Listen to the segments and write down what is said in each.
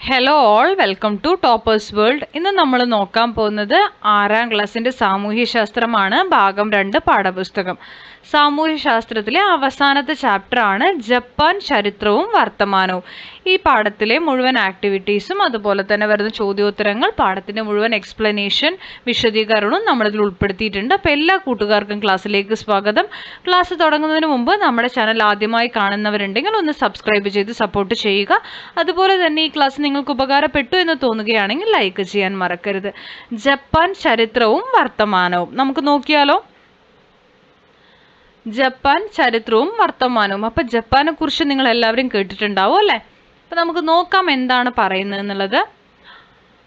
Hello all, welcome to toppers world. ഇന്ന് നമ്മൾ നോക്കാൻ പോകുന്നത് 6ാം ക്ലാസ്സിൻ്റെ സാമൂഹ്യശാസ്ത്രമാണ്. ഭാഗം 2 പാഠപുസ്തകം. സാമൂഹ്യശാസ്ത്രത്തിലെ അവസാനത്തെ ചാപ്റ്ററാണ് ജപ്പാൻ ചരിത്രവും വർത്തമാനവും. ഈ പാഠത്തിലെ മുഴുവൻ ആക്ടിവിറ്റീസും അതുപോലെ തന്നെ വരുന്ന ചോദ്യോത്തരങ്ങൾ, പാഠത്തിൻ്റെ മുഴുവൻ എക്സ്പ്ലനേഷൻ, വിശദീകരണവും നമ്മളിതിൽ ഉൾപ്പെടുത്തിയിട്ടുണ്ട്. അപ്പോൾ എല്ലാ കൂട്ടുകാർക്കും ക്ലാസ്സിലേക്ക് സ്വാഗതം. ക്ലാസ് തുടങ്ങുന്നതിന് മുമ്പ് നമ്മുടെ ചാനൽ ആദ്യമായി കാണുന്നവരുണ്ടെങ്കിൽ ഒന്ന് സബ്സ്ക്രൈബ് ചെയ്ത് സപ്പോർട്ട് ചെയ്യുക. അതുപോലെ തന്നെ ഈ ക്ലാസ് നിങ്ങൾക്ക് ഉപകാരപ്പെട്ടു എന്ന് തോന്നുകയാണെങ്കിൽ ലൈക്ക് ചെയ്യാൻ മറക്കരുത്. ജപ്പാൻ ചരിത്രവും വർത്തമാനവും നമുക്ക് നോക്കിയാലോ. ജപ്പാൻ ചരിത്രവും വർത്തമാനവും. അപ്പം ജപ്പാനെ കുറിച്ച് നിങ്ങൾ എല്ലാവരും കേട്ടിട്ടുണ്ടാവും അല്ലേ? അപ്പം നമുക്ക് നോക്കാം എന്താണ് പറയുന്നത് എന്നുള്ളത്.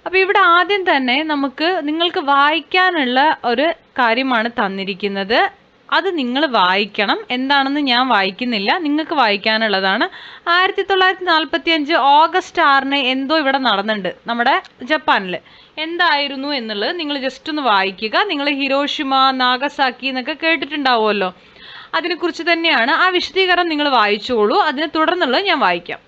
അപ്പം ഇവിടെ ആദ്യം തന്നെ നിങ്ങൾക്ക് വായിക്കാനുള്ള ഒരു കാര്യമാണ് തന്നിരിക്കുന്നത്. അത് നിങ്ങൾ വായിക്കണം. എന്താണെന്ന് ഞാൻ വായിക്കുന്നില്ല, നിങ്ങൾക്ക് വായിക്കാനുള്ളതാണ്. 1945 ഓഗസ്റ്റ് 6 എന്തോ ഇവിടെ നടന്നിട്ടുണ്ട് നമ്മുടെ ജപ്പാനിൽ. എന്തായിരുന്നു എന്നുള്ളത് നിങ്ങൾ ജസ്റ്റ് ഒന്ന് വായിക്കുക. നിങ്ങൾ ഹിരോഷിമ, നാഗസാക്കി എന്നൊക്കെ കേട്ടിട്ടുണ്ടാവുമല്ലോ. അതിനെക്കുറിച്ച് തന്നെയാണ്. ആ വിശദീകരണം നിങ്ങൾ വായിച്ചോളൂ. അതിനെ തുടർന്നുള്ളത് ഞാൻ വായിക്കാം.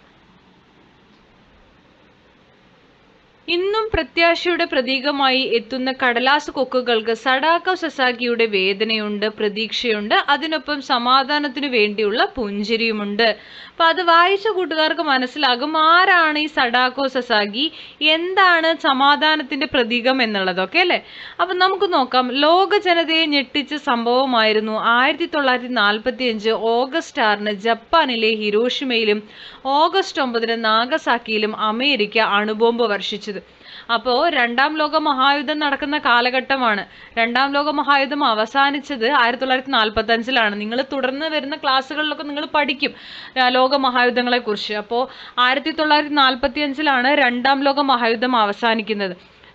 ഇന്നും പ്രത്യാശയുടെ പ്രതീകമായി എത്തുന്ന കടലാസ് കൊക്കുകൾക്ക് സഡാക്കോ സസാക്കിയുടെ വേദനയുണ്ട്, പ്രതീക്ഷയുണ്ട്, അതിനൊപ്പം സമാധാനത്തിനു വേണ്ടിയുള്ള പുഞ്ചിരിയുമുണ്ട്. അപ്പൊ അത് വായിച്ച കൂട്ടുകാർക്ക് മനസ്സിലാകും ആരാണ് ഈ സഡാക്കോ സസാക്കി, എന്താണ് സമാധാനത്തിന്റെ പ്രതീകം എന്നുള്ളതൊക്കെ അല്ലേ. അപ്പൊ നമുക്ക് നോക്കാം. ലോക ജനതയെ ഞെട്ടിച്ച സംഭവമായിരുന്നു 1945 ഓഗസ്റ്റ് 6 ജപ്പാനിലെ ഹിരോഷിമയിലും ഓഗസ്റ്റ് 9 നാഗസാക്കിയിലും അമേരിക്ക അണുബോംബ് വർഷിച്ചത്. അപ്പോൾ 2ാം ലോക മഹായുദ്ധം നടക്കുന്ന കാലഘട്ടമാണ്. 2ാം ലോക മഹായുദ്ധം അവസാനിച്ചത് 1945 നിങ്ങൾ തുടർന്ന് വരുന്ന ക്ലാസ്സുകളിലൊക്കെ നിങ്ങൾ പഠിക്കും ലോക മഹായുദ്ധങ്ങളെ കുറിച്ച്. അപ്പോൾ 1945 2ാം ലോക മഹായുദ്ധം അവസാനിക്കുന്നത്.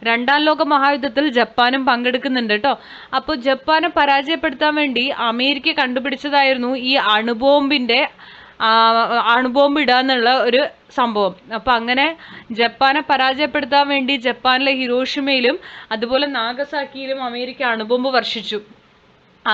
2ാം ലോക മഹായുദ്ധത്തിൽ ജപ്പാനും പങ്കെടുക്കുന്നുണ്ട് കേട്ടോ. അപ്പോൾ ജപ്പാനെ പരാജയപ്പെടുത്താൻ വേണ്ടി അമേരിക്ക കണ്ടുപിടിച്ചതായിരുന്നു ഈ അണുബോംബ് ഇടാന്നുള്ള ഒരു സംഭവം. അപ്പൊ അങ്ങനെ ജപ്പാനെ പരാജയപ്പെടുത്താൻ വേണ്ടി ജപ്പാനിലെ ഹിരോഷിമയിലും അതുപോലെ നാഗസാക്കിയിലും അമേരിക്ക അണുബോംബ് വർഷിച്ചു.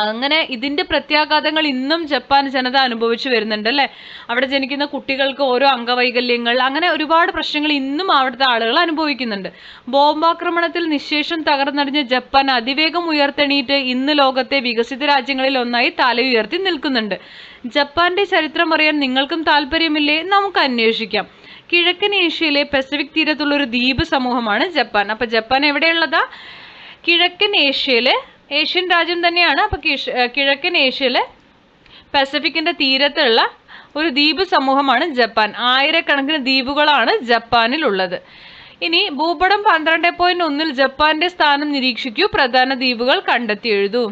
അങ്ങനെ ഇതിന്റെ പ്രത്യാഘാതങ്ങൾ ഇന്നും ജപ്പാൻ ജനത അനുഭവിച്ചു വരുന്നുണ്ട് അല്ലേ. അവിടെ ജനിക്കുന്ന കുട്ടികൾക്ക് ഓരോ അംഗവൈകല്യങ്ങൾ, അങ്ങനെ ഒരുപാട് പ്രശ്നങ്ങൾ ഇന്നും അവിടുത്തെ ആളുകൾ അനുഭവിക്കുന്നുണ്ട്. ബോംബാക്രമണത്തിൽ നിശേഷം തകർന്നടിഞ്ഞ ജപ്പാൻ അതിവേഗം ഉയർത്തെണീറ്റ് ഇന്ന് ലോകത്തെ വികസിത രാജ്യങ്ങളിൽ ഒന്നായി തലയുയർത്തി നിൽക്കുന്നുണ്ട്. ജപ്പാന്റെ ചരിത്രം അറിയാൻ നിങ്ങൾക്കും താല്പര്യമില്ലേ? നമുക്ക് അന്വേഷിക്കാം. കിഴക്കൻ ഏഷ്യയിലെ പസഫിക് തീരത്തുള്ള ഒരു ദ്വീപ് സമൂഹമാണ് ജപ്പാൻ. അപ്പൊ ജപ്പാൻ എവിടെയുള്ളതാ? കിഴക്കൻ ഏഷ്യയിലെ, ഏഷ്യൻ രാജ്യം തന്നെയാണ്. അപ്പൊ കിഴക്കൻ ഏഷ്യയിലെ പസഫിക്കിന്റെ തീരത്തുള്ള ഒരു ദ്വീപ് സമൂഹമാണ് ജപ്പാൻ. ആയിരക്കണക്കിന് ദ്വീപുകളാണ് ജപ്പാനിലുള്ളത്. ഇനി ഭൂപടം 12.1 ജപ്പാന്റെ സ്ഥാനം നിരീക്ഷിക്കൂ. പ്രധാന ദ്വീപുകൾ കണ്ടെത്തി എഴുതൂ.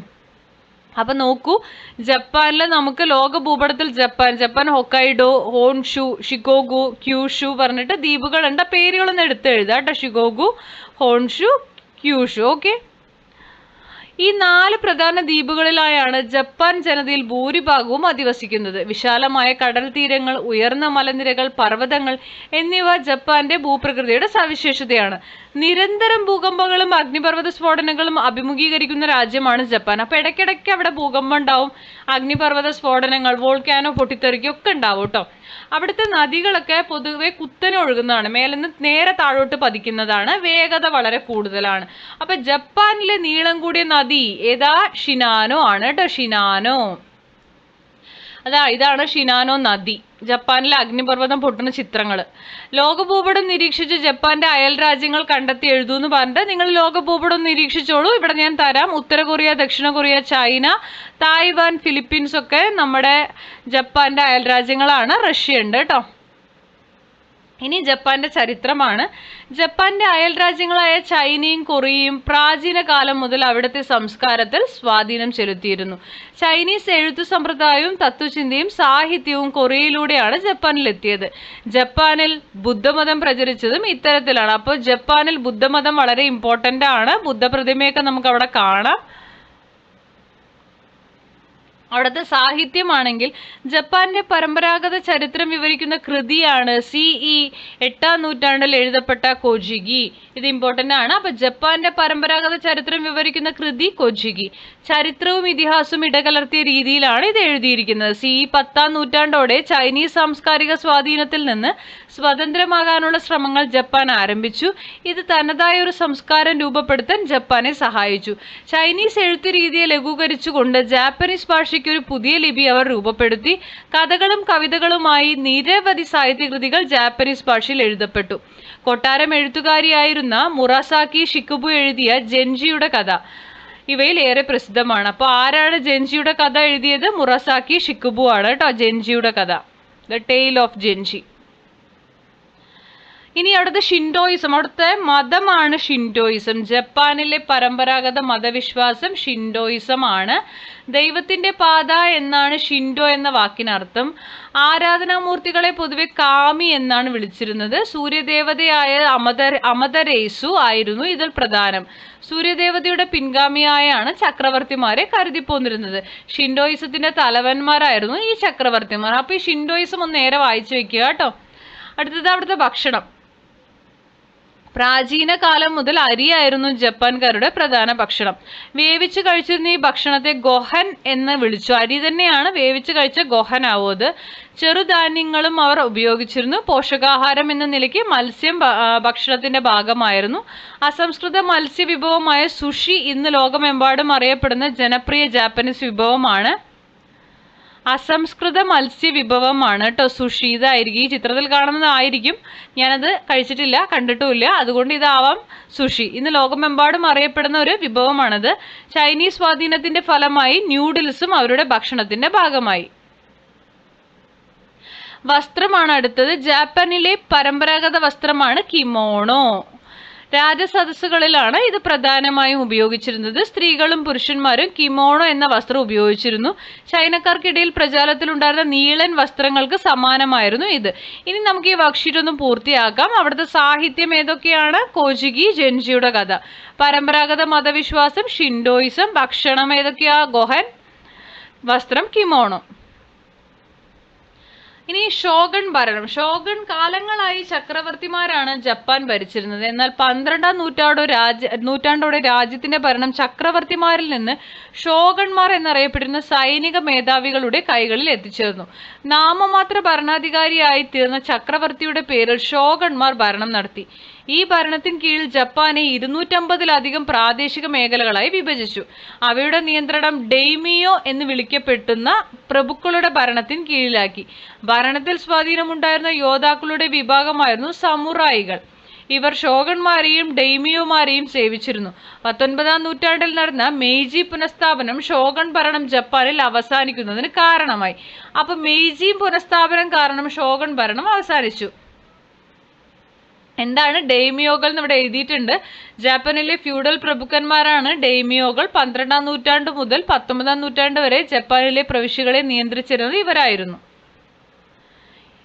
അപ്പൊ നോക്കൂ, ജപ്പാനില് നമുക്ക് ലോക ഭൂപടത്തിൽ ജപ്പാൻ ഹൊക്കൈഡോ, ഹോൺഷു, ഷിക്കോഗു, ക്യൂഷു പറഞ്ഞിട്ട് ദ്വീപുകളുണ്ട്. പേരുകളൊന്നും എടുത്ത് എഴുതാം കേട്ടോ. ഷിക്കോഗു, ഹോൺഷു, ക്യൂഷു. ഓക്കെ. ഈ 4 പ്രധാന ദ്വീപുകളിലായാണ് ജപ്പാൻ ജനതയിൽ ഭൂരിഭാഗവും അധിവസിക്കുന്നത്. വിശാലമായ കടൽ തീരങ്ങൾ, ഉയർന്ന മലനിരകൾ, പർവ്വതങ്ങൾ എന്നിവ ജപ്പാന്റെ ഭൂപ്രകൃതിയുടെ സവിശേഷതയാണ്. നിരന്തരം ഭൂകമ്പങ്ങളും അഗ്നിപർവ്വത സ്ഫോടനങ്ങളും അഭിമുഖീകരിക്കുന്ന രാജ്യമാണ് ജപ്പാൻ. അപ്പൊ ഇടയ്ക്കിടയ്ക്ക് അവിടെ ഭൂകമ്പം ഉണ്ടാവും, അഗ്നിപർവ്വത സ്ഫോടനങ്ങൾ, വോൾക്കാനോ പൊട്ടിത്തെറിക്കൊക്കെ ഉണ്ടാവും കേട്ടോ. അവിടുത്തെ നദികളൊക്കെ പൊതുവെ കുത്തനെ ഒഴുകുന്നതാണ്, മേലെന്ന് നേരെ താഴോട്ട് പതിക്കുന്നതാണ്, വേഗത വളരെ കൂടുതലാണ്. അപ്പൊ ജപ്പാനിലെ നീളം കൂടിയ നദി ഏതാ? ഷിനാനോ ആണ് കേട്ടോ. ഷിനാനോ, ഇതാണ് ഷിനാനോ നദി. ജപ്പാനിലെ അഗ്നിപർവ്വതം പൊട്ടുന്ന ചിത്രങ്ങൾ. ലോകഭൂപടം നിരീക്ഷിച്ച് ജപ്പാന്റെ അയൽ രാജ്യങ്ങൾ കണ്ടെത്തി എഴുതൂന്ന് പറഞ്ഞിട്ട് നിങ്ങൾ ലോകഭൂപടം നിരീക്ഷിച്ചോളൂ. ഇവിടെ ഞാൻ തരാം. ഉത്തര കൊറിയ, ദക്ഷിണ കൊറിയ, ചൈന, തായ്വാൻ, ഫിലിപ്പീൻസ് ഒക്കെ നമ്മുടെ ജപ്പാന്റെ അയൽ രാജ്യങ്ങളാണ്. റഷ്യ ഉണ്ട് കേട്ടോ. ഇനി ജപ്പാന്റെ ചരിത്രമാണ്. ജപ്പാന്റെ അയൽ രാജ്യങ്ങളായ ചൈനയും കൊറിയയും പ്രാചീന കാലം മുതൽ അവിടുത്തെ സംസ്കാരത്തിൽ സ്വാധീനം ചെലുത്തിയിരുന്നു. ചൈനീസ് എഴുത്തു സമ്പ്രദായവും തത്വചിന്തയും സാഹിത്യവും കൊറിയയിലൂടെയാണ് ജപ്പാനിലെത്തിയത്. ജപ്പാനിൽ ബുദ്ധമതം പ്രചരിച്ചതും ഇത്തരത്തിലാണ്. അപ്പോൾ ജപ്പാനിൽ ബുദ്ധമതം വളരെ ഇമ്പോർട്ടൻ്റ് ആണ്. ബുദ്ധ പ്രതിമയൊക്കെ നമുക്ക് അവിടെ കാണാം. അവിടുത്തെ സാഹിത്യമാണെങ്കിൽ ജപ്പാന്റെ പരമ്പരാഗത ചരിത്രം വിവരിക്കുന്ന കൃതിയാണ് CE 8-ാം നൂറ്റാണ്ടിൽ എഴുതപ്പെട്ട കൊജിഗി. ഇത് ഇമ്പോർട്ടന്റ് ആണ്. അപ്പൊ ജപ്പാന്റെ പരമ്പരാഗത ചരിത്രം വിവരിക്കുന്ന കൃതി കൊജിഗി. ചരിത്രവും ഇതിഹാസവും ഇടകലർത്തിയ രീതിയിലാണ് ഇത് എഴുതിയിരിക്കുന്നത്. CE 10-ാം നൂറ്റാണ്ടോടെ ചൈനീസ് സാംസ്കാരിക സ്വാധീനത്തിൽ നിന്ന് സ്വതന്ത്രമാകാനുള്ള ശ്രമങ്ങൾ ജപ്പാൻ ആരംഭിച്ചു. ഇത് തനതായ ഒരു സംസ്കാരം രൂപപ്പെടുത്താൻ ജപ്പാനെ സഹായിച്ചു. ചൈനീസ് എഴുത്ത് രീതിയെ ലഘൂകരിച്ചുകൊണ്ട് ജാപ്പനീസ് ഭാഷയ്ക്ക് ഒരു പുതിയ ലിപി അവർ രൂപപ്പെടുത്തി. കഥകളും കവിതകളുമായി നിരവധി സാഹിത്യകൃതികൾ ജാപ്പനീസ് ഭാഷയിൽ എഴുതപ്പെട്ടു. കൊട്ടാരം എഴുത്തുകാരിയായിരുന്ന മുറാസാക്കി ഷിക്കുബു എഴുതിയ ജെൻജിയുടെ കഥ ഇവയിൽ ഏറെ പ്രസിദ്ധമാണ്. അപ്പോൾ ആരാണ് ജെൻജിയുടെ കഥ എഴുതിയത്? മുറാസാക്കി ഷിക്കുബു ആണ് കേട്ടോ ജെൻജിയുടെ കഥ, ദ ടെയിൽ ഓഫ് ജെൻജി. ഇനി അവിടുത്തെ ഷിൻഡോയിസം, അവിടുത്തെ മതമാണ് ഷിൻഡോയിസം. ജപ്പാനിലെ പരമ്പരാഗത മതവിശ്വാസം ഷിൻഡോയിസം ആണ്. ദൈവത്തിന്റെ പാത എന്നാണ് ഷിൻഡോ എന്ന വാക്കിനർത്ഥം. ആരാധനാമൂർത്തികളെ പൊതുവെ കാമി എന്നാണ് വിളിച്ചിരുന്നത്. സൂര്യദേവതയായ അമദരേസു ആയിരുന്നു ഇതിൽ പ്രധാനം. സൂര്യദേവതയുടെ പിൻഗാമിയായാണ് ചക്രവർത്തിമാരെ കരുതിപ്പോന്നിരുന്നത്. ഷിൻഡോയിസത്തിന്റെ തലവന്മാരായിരുന്നു ഈ ചക്രവർത്തിമാർ. അപ്പൊ ഈ ഷിൻഡോയിസം ഒന്ന് നേരെ വായിച്ചു വെക്കുക കേട്ടോ. അടുത്തത് അവിടുത്തെ ഭക്ഷണം. പ്രാചീന കാലം മുതൽ അരിയായിരുന്നു ജപ്പാൻകാരുടെ പ്രധാന ഭക്ഷണം. വേവിച്ച് കഴിച്ചിരുന്ന ഈ ഭക്ഷണത്തെ ഗൊഹൻ എന്ന് വിളിച്ചു. അരി തന്നെയാണ് വേവിച്ച് കഴിച്ച ഗൊഹൻ ആവത്. ചെറുധാന്യങ്ങളും അവർ ഉപയോഗിച്ചിരുന്നു. പോഷകാഹാരം എന്ന നിലയ്ക്ക് മത്സ്യം ഭക്ഷണത്തിന്റെ ഭാഗമായിരുന്നു. അസംസ്കൃത മത്സ്യ വിഭവമായ സുഷി ഇന്ന് ലോകമെമ്പാടും അറിയപ്പെടുന്ന ജനപ്രിയ ജാപ്പനീസ് വിഭവമാണ്. അസംസ്കൃത മത്സ്യ വിഭവമാണ് കേട്ടോ സുഷി. ഇതായിരിക്കും ഈ ചിത്രത്തിൽ കാണുന്നതായിരിക്കും. ഞാനത് കഴിച്ചിട്ടില്ല, കണ്ടിട്ടുമില്ല, അതുകൊണ്ട് ഇതാവാം സുഷി. ഇന്ന് ലോകമെമ്പാടും അറിയപ്പെടുന്ന ഒരു വിഭവമാണത്. ചൈനീസ് സ്വാധീനത്തിന്റെ ഫലമായി ന്യൂഡിൽസും അവരുടെ ഭക്ഷണത്തിന്റെ ഭാഗമായി. വസ്ത്രമാണ് അടുത്തത്. ജാപ്പാനിലെ പരമ്പരാഗത വസ്ത്രമാണ് കിമോണോ. രാജസദസ്സുകളിലാണ് ഇത് പ്രധാനമായും ഉപയോഗിച്ചിരുന്നത്. സ്ത്രീകളും പുരുഷന്മാരും കിമോണോ എന്ന വസ്ത്രം ഉപയോഗിച്ചിരുന്നു. ചൈനക്കാർക്കിടയിൽ പ്രചാരത്തിലുണ്ടായിരുന്ന നീളൻ വസ്ത്രങ്ങൾക്ക് സമാനമായിരുന്നു ഇത്. ഇനി നമുക്ക് ഈ വർക്ക്ഷീറ്റ് ഒന്ന് പൂർത്തിയാക്കാം. അവിടുത്തെ സാഹിത്യം ഏതൊക്കെയാണ്? കൊജിഗി, ജെൻജിയുടെ കഥ. പരമ്പരാഗത മതവിശ്വാസം ഷിൻഡോയിസം. ഭക്ഷണം ഏതൊക്കെയാ? ഗൊഹൻ. വസ്ത്രം കിമോണോ. ഇനി ഷോഗൺ ഭരണം. ഷോഗൺ കാലങ്ങളായി ചക്രവർത്തിമാരാണ് ജപ്പാൻ ഭരിച്ചിരുന്നത്. എന്നാൽ 12-ാം നൂറ്റാണ്ടോടെ രാജ്യത്തിന്റെ ഭരണം ചക്രവർത്തിമാരിൽ നിന്ന് ഷോഗൺമാർ എന്നറിയപ്പെടുന്ന സൈനിക മേധാവികളുടെ കൈകളിൽ എത്തിച്ചേർന്നു. നാമമാത്ര ഭരണാധികാരിയായി തീർന്ന ചക്രവർത്തിയുടെ പേരിൽ ഷോഗൺമാർ ഭരണം നടത്തി. ഈ ഭരണത്തിന് കീഴിൽ ജപ്പാനെ 250-ലധികം പ്രാദേശിക മേഖലകളായി വിഭജിച്ചു. അവയുടെ നിയന്ത്രണം ഡെയ്മിയോ എന്ന് വിളിക്കപ്പെടുന്ന പ്രഭുക്കളുടെ ഭരണത്തിന് കീഴിലാക്കി. ഭരണത്തിൽ സ്വാധീനമുണ്ടായിരുന്ന യോദ്ധാക്കളുടെ വിഭാഗമായിരുന്നു സമുറായികൾ. ഇവർ ഷോഗൺമാരെയും ഡെയ്മിയോമാരെയും സേവിച്ചിരുന്നു. 19-ാം നൂറ്റാണ്ടിൽ നടന്ന മെയ്ജി പുനഃസ്ഥാപനം ഷോഗൺ ഭരണം ജപ്പാനിൽ അവസാനിക്കുന്നതിന് കാരണമായി. അപ്പൊ മെയ്ജി പുനഃസ്ഥാപനം കാരണം ഷോഗൺ ഭരണം അവസാനിച്ചു. എന്താണ് ഡെയ്മിയോകൾ എന്ന് ഇവിടെ എഴുതിയിട്ടുണ്ട്. ജപ്പാനിലെ ഫ്യൂഡൽ പ്രഭുക്കന്മാരാണ് ഡെയ്മിയോകൾ. 12-ാം നൂറ്റാണ്ട് മുതൽ 19-ാം നൂറ്റാണ്ട് വരെ ജപ്പാനിലെ പ്രവിശ്യകളെ നിയന്ത്രിച്ചിരുന്നത് ഇവരായിരുന്നു.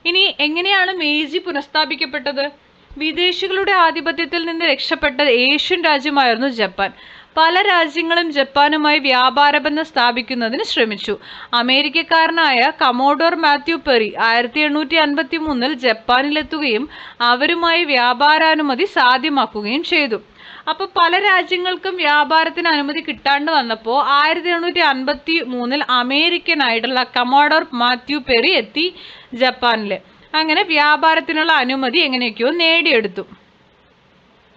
ഇനി എങ്ങനെയാണ് മെയ്ജി പുനഃസ്ഥാപിക്കപ്പെട്ടത്? വിദേശികളുടെ ആധിപത്യത്തിൽ നിന്ന് രക്ഷപ്പെട്ട ഏഷ്യൻ രാജ്യമായിരുന്നു ജപ്പാൻ. പല രാജ്യങ്ങളും ജപ്പാനുമായി വ്യാപാരബന്ധം സ്ഥാപിക്കുന്നതിന് ശ്രമിച്ചു. അമേരിക്കക്കാരനായ കമോഡോർ മാത്യു പെറി 1853-ൽ ജപ്പാനിലെത്തുകയും അവരുമായി വ്യാപാരാനുമതി സാധ്യമാക്കുകയും ചെയ്തു. അപ്പോൾ പല രാജ്യങ്ങൾക്കും വ്യാപാരത്തിന് അനുമതി കിട്ടാണ്ട് വന്നപ്പോൾ 1853-ൽ അമേരിക്കനായിട്ടുള്ള കമോഡോർ മാത്യു പെറി എത്തി ജപ്പാനിൽ. അങ്ങനെ വ്യാപാരത്തിനുള്ള അനുമതി എങ്ങനെയൊക്കെയോ നേടിയെടുത്തു.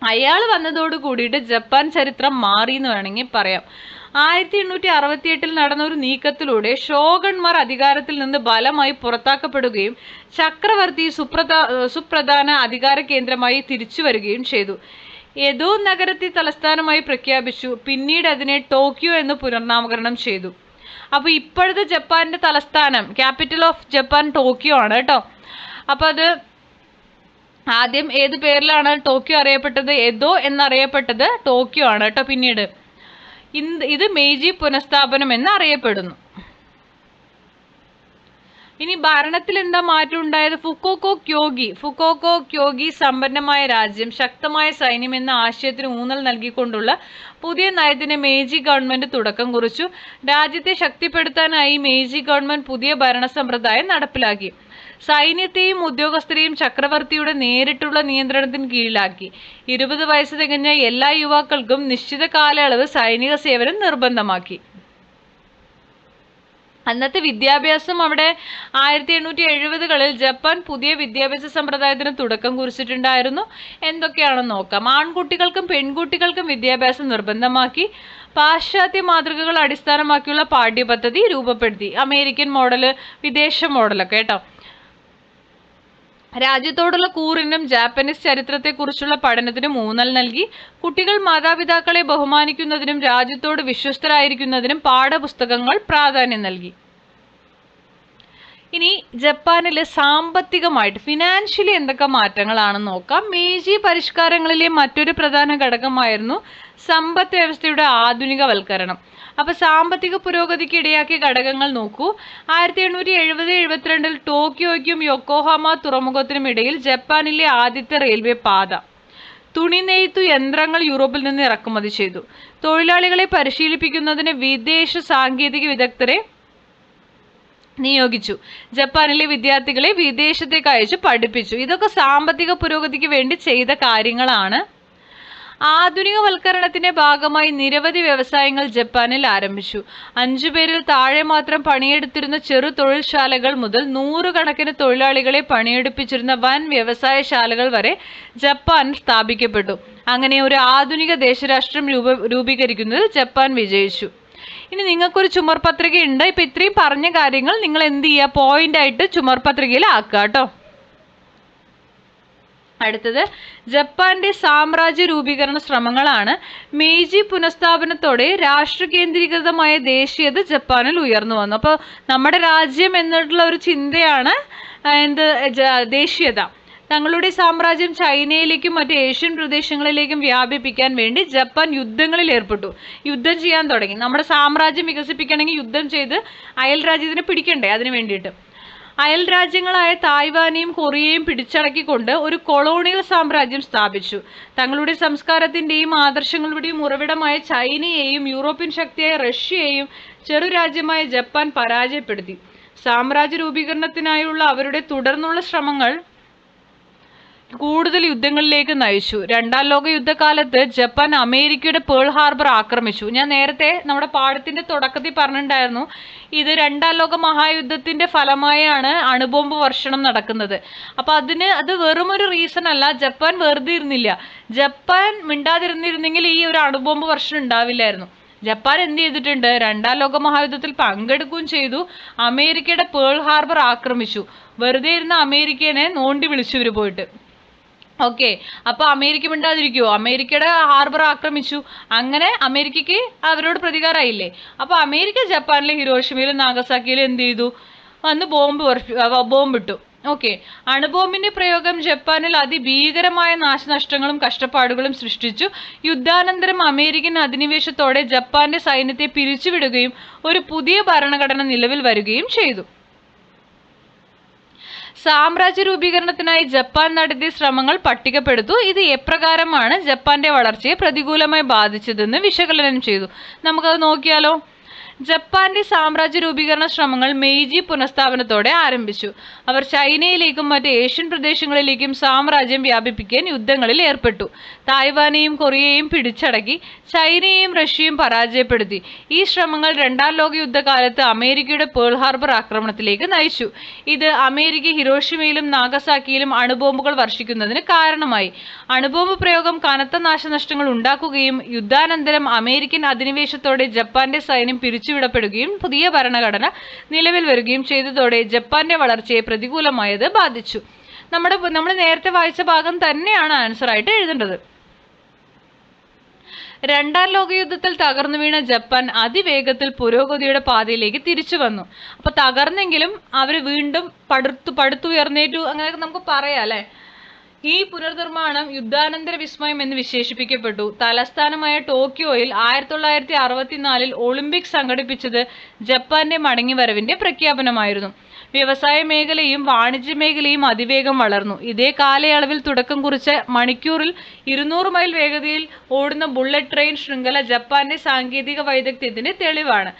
അയാൾ വന്നതോട് കൂടിയിട്ട് ജപ്പാൻ ചരിത്രം മാറി എന്ന് വേണമെങ്കിൽ പറയാം. 1868-ൽ നടന്ന ഒരു നീക്കത്തിലൂടെ ഷോഗൺമാർ അധികാരത്തിൽ നിന്ന് ബലമായി പുറത്താക്കപ്പെടുകയും ചക്രവർത്തി സുപ്രധാന അധികാര കേന്ദ്രമായി തിരിച്ചു വരികയും ചെയ്തു. എദോ നഗരത്തെ തലസ്ഥാനമായി പ്രഖ്യാപിച്ചു. പിന്നീട് അതിനെ ടോക്കിയോ എന്ന് പുനർനാമകരണം ചെയ്തു. അപ്പൊ ഇപ്പോഴത്തെ ജപ്പാന്റെ തലസ്ഥാനം, ക്യാപിറ്റൽ ഓഫ് ജപ്പാൻ ടോക്കിയോ ആണ് കേട്ടോ. അപ്പൊ അത് ആദ്യം ഏത് പേരിലാണ് ടോക്കിയോ അറിയപ്പെട്ടത്? എദോ എന്നറിയപ്പെട്ടത് ടോക്കിയോ ആണ് കേട്ടോ. പിന്നീട് ഇത് മെയ്ജി പുനഃസ്ഥാപനം എന്ന് അറിയപ്പെടുന്നു. ഇനി ഭരണത്തിൽ എന്താ മാറ്റം ഉണ്ടായത്? ഫുക്കോക്കോ ക്യോഗി സമ്പന്നമായ രാജ്യം, ശക്തമായ സൈന്യം എന്ന ആശയത്തിന് ഊന്നൽ നൽകിക്കൊണ്ടുള്ള പുതിയ നയത്തിന് മേജി ഗവൺമെന്റ് തുടക്കം കുറിച്ചു. രാജ്യത്തെ ശക്തിപ്പെടുത്താനായി മേജി ഗവൺമെന്റ് പുതിയ ഭരണ സമ്പ്രദായം നടപ്പിലാക്കി. സൈന്യത്തെയും ഉദ്യോഗസ്ഥരെയും ചക്രവർത്തിയുടെ നേരിട്ടുള്ള നിയന്ത്രണത്തിന് കീഴിലാക്കി. 20 വയസ്സ് തികഞ്ഞ എല്ലാ യുവാക്കൾക്കും നിശ്ചിത കാലയളവ് സൈനിക സേവനം നിർബന്ധമാക്കി. അന്നത്തെ വിദ്യാഭ്യാസം അവിടെ 1870-കളിൽ ജപ്പാൻ പുതിയ വിദ്യാഭ്യാസ സമ്പ്രദായത്തിന് തുടക്കം കുറിച്ചിട്ടുണ്ടായിരുന്നു. എന്തൊക്കെയാണെന്ന് നോക്കാം. ആൺകുട്ടികൾക്കും പെൺകുട്ടികൾക്കും വിദ്യാഭ്യാസം നിർബന്ധമാക്കി. പാശ്ചാത്യ മാതൃകകൾ അടിസ്ഥാനമാക്കിയുള്ള പാഠ്യപദ്ധതി രൂപപ്പെടുത്തി. അമേരിക്കൻ മോഡല്, വിദേശ മോഡലൊക്കെ കേട്ടോ. രാജ്യത്തോടുള്ള കൂറിനും ജാപ്പനീസ് ചരിത്രത്തെക്കുറിച്ചുള്ള പഠനത്തിനും ഊന്നൽ നൽകി. കുട്ടികൾ മാതാപിതാക്കളെ ബഹുമാനിക്കുന്നതിനും രാജ്യത്തോട് വിശ്വസ്തരായിരിക്കുന്നതിനും പാഠപുസ്തകങ്ങൾ പ്രാധാന്യം നൽകി. ഇനി ജപ്പാനിൽ സാമ്പത്തികമായിട്ട് ഫിനാൻഷ്യലി എന്തൊക്കെ മാറ്റങ്ങളാണെന്ന് നോക്കാം. മേജി പരിഷ്കാരങ്ങളിലെ മറ്റൊരു പ്രധാന ഘടകമായിരുന്നു സമ്പദ് വ്യവസ്ഥയുടെ ആധുനികവൽക്കരണം. അപ്പൊ സാമ്പത്തിക പുരോഗതിക്ക് ഇടയാക്കിയ ഘടകങ്ങൾ നോക്കൂ. 1870-72 ടോക്കിയോയ്ക്കും യൊക്കോഹാമ തുറമുഖത്തിനും ഇടയിൽ ജപ്പാനിലെ ആദ്യത്തെ റെയിൽവേ പാത. തുണിനെയ്ത്തു യന്ത്രങ്ങൾ യൂറോപ്പിൽ നിന്ന് ഇറക്കുമതി ചെയ്തു. തൊഴിലാളികളെ പരിശീലിപ്പിക്കുന്നതിന് വിദേശ സാങ്കേതിക വിദഗ്ധരെ നിയോഗിച്ചു. ജപ്പാനിലെ വിദ്യാർത്ഥികളെ വിദേശത്തേക്ക് അയച്ചു പഠിപ്പിച്ചു. ഇതൊക്കെ സാമ്പത്തിക പുരോഗതിക്ക് വേണ്ടി ചെയ്ത കാര്യങ്ങളാണ്. ആധുനികവൽക്കരണത്തിന്റെ ഭാഗമായി നിരവധി വ്യവസായങ്ങൾ ജപ്പാനിൽ ആരംഭിച്ചു. 5 പേരിൽ താഴെ മാത്രം പണിയെടുത്തിരുന്ന ചെറു തൊഴിൽശാലകൾ മുതൽ 100 കണക്കിന് തൊഴിലാളികളെ പണിയെടുപ്പിച്ചിരുന്ന വൻ വ്യവസായശാലകൾ വരെ ജപ്പാൻ സ്ഥാപിക്കപ്പെട്ടു. അങ്ങനെ ഒരു ആധുനിക ദേശരാഷ്ട്രം രൂപീകരിക്കുന്നതിൽ ജപ്പാൻ വിജയിച്ചു. ഇനി നിങ്ങൾക്കൊരു ചുമർ പത്രിക ഉണ്ട്. ഇപ്പൊ ഇത്രയും പറഞ്ഞ കാര്യങ്ങൾ നിങ്ങൾ എന്ത് ചെയ്യുക, പോയിന്റ് ആയിട്ട് ചുമർ പത്രികയിൽ ആക്കുക കേട്ടോ. അടുത്തത് ജപ്പാന്റെ സാമ്രാജ്യ രൂപീകരണ ശ്രമങ്ങളാണ്. മേജി പുനഃസ്ഥാപനത്തോടെ രാഷ്ട്ര കേന്ദ്രീകൃതമായ ദേശീയത ജപ്പാനിൽ ഉയർന്നു വന്നു. അപ്പോൾ നമ്മുടെ രാജ്യം എന്നുള്ള ഒരു ചിന്തയാണ് ദേശീയത. തങ്ങളുടെ സാമ്രാജ്യം ചൈനയിലേക്കും മറ്റ് ഏഷ്യൻ പ്രദേശങ്ങളിലേക്കും വ്യാപിപ്പിക്കാൻ വേണ്ടി ജപ്പാൻ യുദ്ധങ്ങളിൽ ഏർപ്പെട്ടു. യുദ്ധം ചെയ്യാൻ തുടങ്ങി. നമ്മുടെ സാമ്രാജ്യം വികസിപ്പിക്കണമെങ്കിൽ യുദ്ധം ചെയ്ത് അയൽ രാജ്യത്തിനെ പിടിക്കണ്ടേ? അതിന് വേണ്ടിയിട്ട് അയൽ രാജ്യങ്ങളായ തായ്വാനെയും കൊറിയയും പിടിച്ചടക്കിക്കൊണ്ട് ഒരു കൊളോണിയൽ സാമ്രാജ്യം സ്ഥാപിച്ചു. തങ്ങളുടെ സംസ്കാരത്തിന്റെയും ആദർശങ്ങളുടെയും ഉറവിടമായ ചൈനയെയും യൂറോപ്യൻ ശക്തിയായ റഷ്യയെയും ചെറു രാജ്യമായ ജപ്പാൻ പരാജയപ്പെടുത്തി. സാമ്രാജ്യ രൂപീകരണത്തിനായുള്ള അവരുടെ തുടർന്നുള്ള ശ്രമങ്ങൾ കൂടുതൽ യുദ്ധങ്ങളിലേക്ക് നയിച്ചു. 2ാം ലോക യുദ്ധകാലത്ത് ജപ്പാൻ അമേരിക്കയുടെ പേൾ ഹാർബർ ആക്രമിച്ചു. ഞാൻ നേരത്തെ നമ്മുടെ പാഠത്തിന്റെ തുടക്കത്തിൽ പറഞ്ഞിട്ടുണ്ടായിരുന്നു, ഇത് 2ാം ലോക മഹായുദ്ധത്തിന്റെ ഫലമായാണ് അണുബോംബ് വർഷണം നടക്കുന്നത്. അപ്പൊ അത് വെറും ഒരു റീസൺ അല്ല. ജപ്പാൻ വെറുതെ ഇരുന്നില്ല. ജപ്പാൻ മിണ്ടാതിരുന്നിരുന്നെങ്കിൽ ഈ ഒരു അണുബോംബ് വർഷണം ഉണ്ടാവില്ലായിരുന്നു. ജപ്പാൻ എന്ത് ചെയ്തിട്ടുണ്ട്? 2ാം ലോക മഹായുദ്ധത്തിൽ പങ്കെടുക്കുകയും ചെയ്തു. അമേരിക്കയുടെ പേൾ ഹാർബർ ആക്രമിച്ചു. വെറുതെ ഇരുന്ന അമേരിക്കനെ നോണ്ടി വിളിച്ചു ഇവര് പോയിട്ട്. ഓക്കെ, അപ്പൊ അമേരിക്ക മിണ്ടാതിരിക്കുവോ? അമേരിക്കയുടെ ഹാർബർ ആക്രമിച്ചു. അങ്ങനെ അമേരിക്കയ്ക്ക് അവരോട് പ്രതികാരമായില്ലേ? അപ്പൊ അമേരിക്ക ജപ്പാനിലെ ഹിരോഷിമയിലും നാഗസാക്കിയിലും എന്ത് ചെയ്തു? വന്ന് ബോംബിട്ടു. ഓക്കെ, അണുബോംബിന്റെ പ്രയോഗം ജപ്പാനിൽ അതിഭീകരമായ നാശനഷ്ടങ്ങളും കഷ്ടപ്പാടുകളും സൃഷ്ടിച്ചു. യുദ്ധാനന്തരം അമേരിക്കൻ അധിനിവേശത്തോടെ ജപ്പാന്റെ സൈന്യത്തെ പിരിച്ചുവിടുകയും ഒരു പുതിയ ഭരണഘടന നിലവിൽ വരികയും ചെയ്തു. സാമ്രാജ്യ രൂപീകരണത്തിനായി ജപ്പാൻ നടത്തിയ ശ്രമങ്ങൾ പട്ടികപ്പെടുത്തു. ഇത് എപ്രകാരമാണ് ജപ്പാന്റെ വളർച്ചയെ പ്രതികൂലമായി ബാധിച്ചതെന്ന് വിശകലനം ചെയ്തു. നമുക്കത് നോക്കിയാലോ. ജപ്പാന്റെ സാമ്രാജ്യ രൂപീകരണ ശ്രമങ്ങൾ മെയ്ജി പുനഃസ്ഥാപനത്തോടെ ആരംഭിച്ചു. അവർ ചൈനയിലേക്കും മറ്റ് ഏഷ്യൻ പ്രദേശങ്ങളിലേക്കും സാമ്രാജ്യം വ്യാപിപ്പിക്കാൻ യുദ്ധങ്ങളിൽ ഏർപ്പെട്ടു. തായ്വാനെയും കൊറിയയെയും പിടിച്ചടക്കി. ചൈനയെയും റഷ്യയും പരാജയപ്പെടുത്തി. ഈ ശ്രമങ്ങൾ 2ാം ലോക യുദ്ധകാലത്ത് അമേരിക്കയുടെ പേൾ ഹാർബർ ആക്രമണത്തിലേക്ക് നയിച്ചു. ഇത് അമേരിക്ക ഹിരോഷിമയിലും നാഗസാക്കിയിലും അണുബോംബുകൾ വർഷിക്കുന്നതിന് കാരണമായി. അണുബോംബ് പ്രയോഗം കനത്ത നാശനഷ്ടങ്ങൾ ഉണ്ടാക്കുകയും യുദ്ധാനന്തരം അമേരിക്കൻ അധിനിവേശത്തോടെ ജപ്പാന്റെ സൈന്യം പിരിച്ചുവിടപ്പെടുകയും പുതിയ ഭരണഘടന നിലവിൽ വരികയും ചെയ്തതോടെ ജപ്പാന്റെ വളർച്ചയെ പ്രതികൂലമായത് ബാധിച്ചു. നമ്മൾ നേരത്തെ വായിച്ച ഭാഗം തന്നെയാണ് ആൻസർ ആയിട്ട് എഴുതേണ്ടത്. 2ാം ലോകയുദ്ധത്തിൽ തകർന്നു വീണ ജപ്പാൻ അതിവേഗത്തിൽ പുരോഗതിയുടെ പാതയിലേക്ക് തിരിച്ചു വന്നു. അപ്പൊ തകർന്നെങ്കിലും അവര് വീണ്ടും പടുത്തുയർന്നേറ്റു, അങ്ങനെയൊക്കെ നമുക്ക് പറയാം അല്ലെ. ഈ പുനർനിർമ്മാണം യുദ്ധാനന്തര വിസ്മയം എന്ന് വിശേഷിപ്പിക്കപ്പെട്ടു. തലസ്ഥാനമായ ടോക്കിയോയിൽ 1964 ഒളിമ്പിക്സ് സംഘടിപ്പിച്ചത് ജപ്പാന്റെ മടങ്ങിവരവിന്റെ പ്രഖ്യാപനമായിരുന്നു. വ്യവസായ മേഖലയും വാണിജ്യ മേഖലയും അതിവേഗം വളർന്നു. ഇതേ കാലയളവിൽ തുടക്കം കുറിച്ച മണിക്കൂറിൽ 200 മൈൽ വേഗതയിൽ ഓടുന്ന ബുള്ളറ്റ് ട്രെയിൻ ശൃംഖല ജപ്പാന്റെ സാങ്കേതിക വൈദഗ്ധ്യത്തിന്റെ തെളിവാണ്.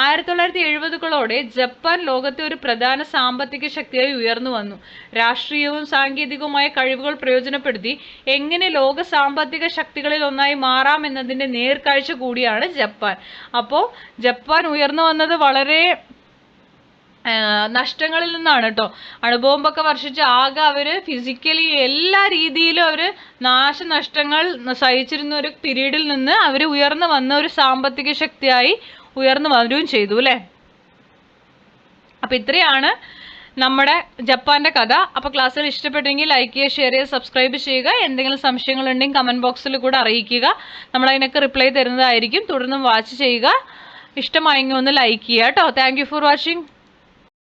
1970കളോടെ ജപ്പാൻ ലോകത്തെ ഒരു പ്രധാന സാമ്പത്തിക ശക്തിയായി ഉയർന്നു വന്നു. രാഷ്ട്രീയവും സാങ്കേതികവുമായ കഴിവുകൾ പ്രയോജനപ്പെടുത്തി എങ്ങനെ ലോക സാമ്പത്തിക ശക്തികളിൽ ഒന്നായി മാറാമെന്നതിന്റെ നേർക്കാഴ്ച കൂടിയാണ് ജപ്പാൻ. അപ്പോൾ ജപ്പാൻ ഉയർന്നു വന്നത് വളരെ നഷ്ടങ്ങളിൽ നിന്നാണ് കേട്ടോ. അണുബോംബൊക്കെ വർഷിച്ച് ആകെ അവര് ഫിസിക്കലി എല്ലാ രീതിയിലും അവര് നാശനഷ്ടങ്ങൾ സഹിച്ചിരുന്ന ഒരു പീരീഡിൽ നിന്ന് അവര് ഉയർന്നു വന്ന ഒരു സാമ്പത്തിക ശക്തിയായി ഉയർന്നു വരികയും ചെയ്തു അല്ലേ. അപ്പൊ ഇത്രയാണ് നമ്മുടെ ജപ്പാന്റെ കഥ. അപ്പോൾ ക്ലാസ്സുകൾ ഇഷ്ടപ്പെട്ടെങ്കിൽ ലൈക്ക് ചെയ്യുക, ഷെയർ ചെയ്യുക, സബ്സ്ക്രൈബ് ചെയ്യുക. എന്തെങ്കിലും സംശയങ്ങളുണ്ടെങ്കിൽ കമന്റ് ബോക്സിൽ കൂടെ അറിയിക്കുക. നമ്മൾ അതിനൊക്കെ റിപ്ലൈ തരുന്നതായിരിക്കും. തുടർന്നും വാച്ച് ചെയ്യുക. ഇഷ്ടമായെങ്കിൽ ഒന്ന് ലൈക്ക് ചെയ്യുക കേട്ടോ. Thank you for watching.